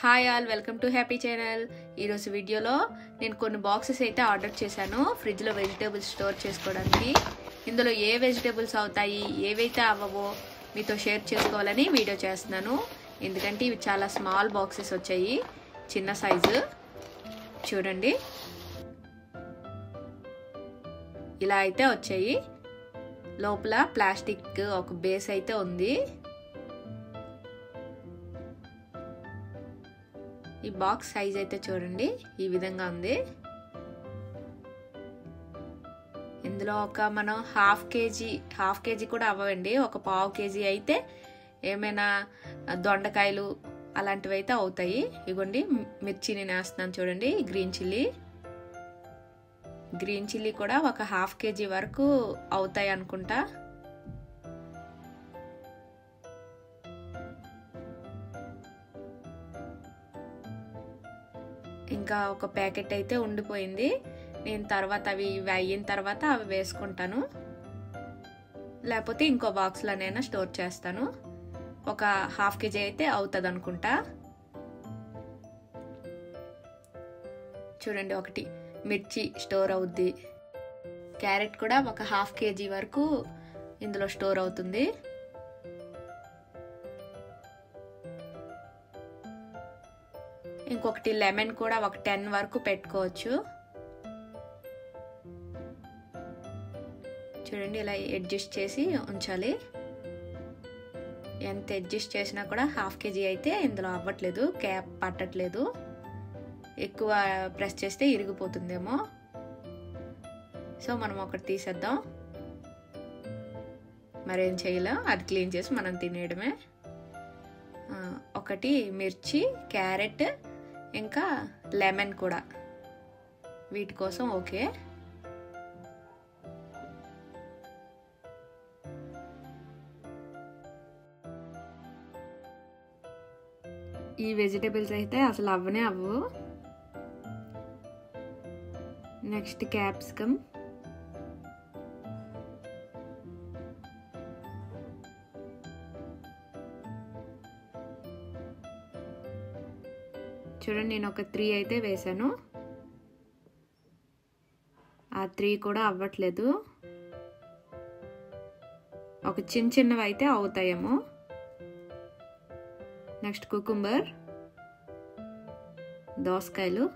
Hi all, welcome to happy channel. ఈరోజు వీడియోలో నేను కొన్ని బాక్సెస్ అయితే ఆర్డర్ చేశాను ఫ్రిడ్జ్లో వెజిటేబుల్స్ స్టోర్ చేసుకోవడానికి. ఇందులో ఏ వెజిటేబుల్స్ అవుతాయి, ఏవైతే అవ్వవో మీతో షేర్ చేసుకోవాలని వీడియో చేస్తున్నాను. ఎందుకంటే ఇవి చాలా స్మాల్ బాక్సెస్ వచ్చాయి, చిన్న సైజు. చూడండి, ఇలా అయితే వచ్చాయి. లోపల ప్లాస్టిక్ ఒక బేస్ అయితే ఉంది. ఈ బాక్స్ సైజ్ అయితే చూడండి, ఈ విధంగా ఉంది. ఇందులో మనం హాఫ్ కేజీ కూడా అవ్వండి, ఒక పావు కేజీ అయితే ఏమైనా దొండకాయలు అలాంటివి అయితే అవుతాయి. ఇగోండి, మిర్చి నేను వేస్తున్నాను చూడండి, గ్రీన్ చిల్లీ కూడా ఒక హాఫ్ కేజీ వరకు అవుతాయి అనుకుంటా. ఇంకా ఒక ప్యాకెట్ అయితే ఉండిపోయింది. నేను తర్వాత అవి అయిన తర్వాత అవి వేసుకుంటాను, లేకపోతే ఇంకో బాక్స్లోనైనా స్టోర్ చేస్తాను. ఒక హాఫ్ కేజీ అయితే అవుతుంది అనుకుంటా. చూడండి, ఒకటి మిర్చి స్టోర్ అవుద్ది. క్యారెట్ కూడా ఒక హాఫ్ కేజీ వరకు ఇందులో స్టోర్ అవుతుంది. ఇంకొకటి లెమన్ కూడా ఒక 10 వరకు పెట్టుకోవచ్చు. చూడండి, ఇలా అడ్జస్ట్ చేసి ఉంచాలి. ఎంత అడ్జస్ట్ చేసినా కూడా హాఫ్ కేజీ అయితే ఇందులో అవ్వట్లేదు, క్యాప్ పట్టట్లేదు. ఎక్కువ ప్రెస్ చేస్తే ఇరిగిపోతుందేమో. సో మనం ఒకటి తీసేద్దాం, మరేం చేయలేం, అది క్లీన్ చేసి మనం తినేయడమే. ఒకటి మిర్చి, క్యారెట్, ఇంకా లెమన్ కూడా వీటి కోసం. ఓకే, ఈ వెజిటేబుల్స్ అయితే అసలు అవ్వనే అవ్వు. నెక్స్ట్ క్యాప్సికమ్, చూడండి, నేను ఒక 3 అయితే వేసాను. ఆ 3 కూడా అవ్వట్లేదు. ఒక చిన్నవి అయితే అవుతాయేమో. నెక్స్ట్ కుకుంబర్, దోసకాయలు,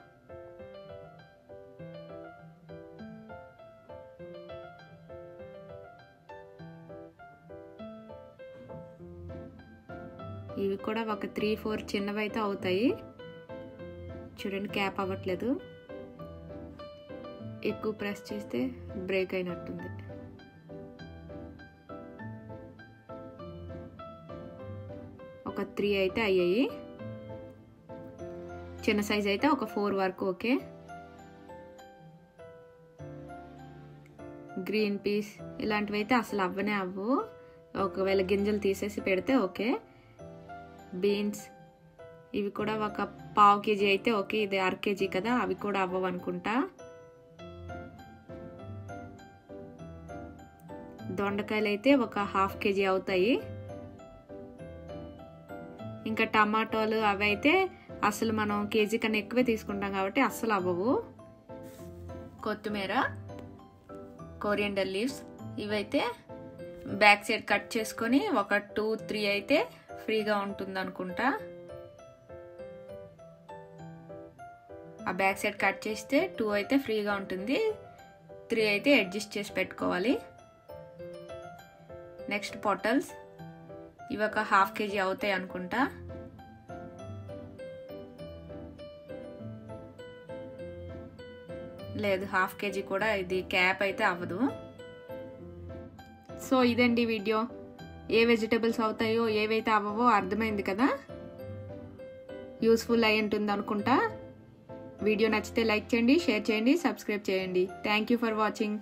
ఇవి కూడా ఒక 3-4 చిన్నవి అయితే అవుతాయి. చూడండి, క్యాప్ అవ్వట్లేదు, ఎక్కువ ప్రెస్ చేస్తే బ్రేక్ అయినట్టుంది. ఒక 3 అయితే అయ్యాయి. చిన్న సైజ్ అయితే ఒక 4 వరకు. ఓకే, గ్రీన్ పీస్ ఇలాంటివి అయితే అసలు అవ్వనే అవ్వు, ఒకవేళ గింజలు తీసేసి పెడితే ఓకే. బీన్స్, ఇవి కూడా ఒక పావు కేజీ అయితే ఓకే, ఇది 1/2 కేజీ కదా, అవి కూడా అవ్వవు అనుకుంటా. దొండకాయలు అయితే ఒక హాఫ్ కేజీ అవుతాయి. ఇంకా టమాటోలు అవి అయితే అసలు మనం కేజీ కన్నా ఎక్కువే తీసుకుంటాం కాబట్టి అస్సలు అవ్వవు. కొత్తిమీర, కొరియండర్ లీవ్స్, ఇవైతే బ్యాక్ సైడ్ కట్ చేసుకొని ఒక 2-3 అయితే ఫ్రీగా ఉంటుంది అనుకుంటా. ఆ బ్యాక్ సైడ్ కట్ చేస్తే 2 అయితే ఫ్రీగా ఉంటుంది, 3 అయితే అడ్జస్ట్ చేసి పెట్టుకోవాలి. నెక్స్ట్ పొటల్స్, ఇవి ఒక హాఫ్ కేజీ అవుతాయి అనుకుంటా. లేదు, హాఫ్ కేజీ కూడా ఇది క్యాప్ అయితే అవ్వదు. సో ఇదండి వీడియో. ఏ వెజిటేబుల్స్ అవుతాయో ఏవైతే అవ్వవో అర్థమైంది కదా. యూస్ఫుల్ అయి ఉంటుంది అనుకుంటా. వీడియో నచ్చితే లైక్ చేయండి, షేర్ చేయండి, సబ్స్క్రైబ్ చేయండి. Thank you for watching.